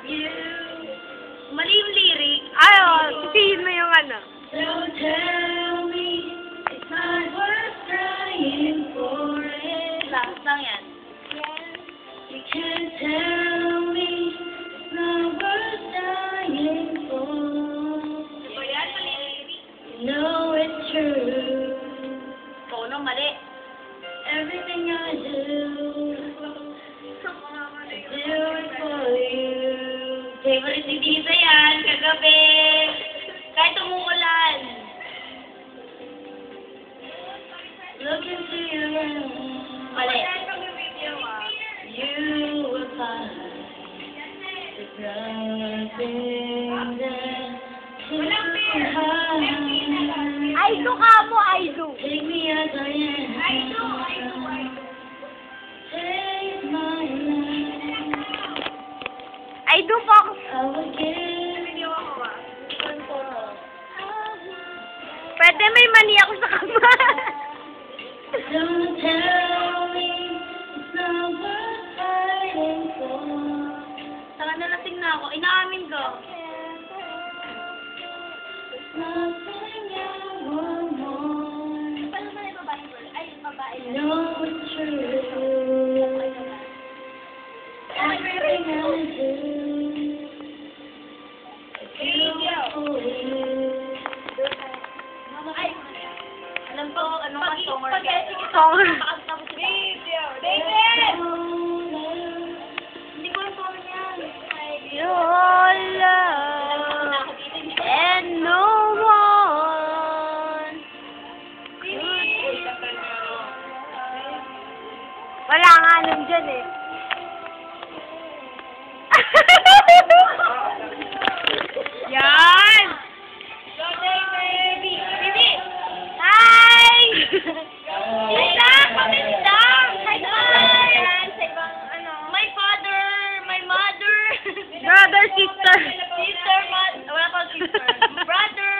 you. Mali yung lyric. Ay, sisihin mo yung ano. So tell me, it's not worth trying for it. Last lang yan. You can't tell me, it's not worth dying for. You know it's true. Tono, mali. Everything I do, I do it for you. Favorite ni Tita yan, kagabi. Kahit umuulan. Look into your eyes. Mali. You will find there's nothing that can hide. Aido ka mo, Aido. Take me as I am. Take my life. Aido po ako. I will give. Pwede may mali ako sa kama. Don't tell me it's not worth fighting for. Saka nalasing na ako. Inaamin ko. There's nothing I want more. Paano ba yung babae? Ay, babae. No, it's true. Everything I do, I do for you. Alam ko, ano ka, songer ka. Songer. Video! David! Hindi ko yung songer yan. Your love and no one. Wala nga nun dyan eh. Yan! Hi! Isa! Pamilita! Hi! My father, my mother, Brother, sister. sister, wala pa sister, brother.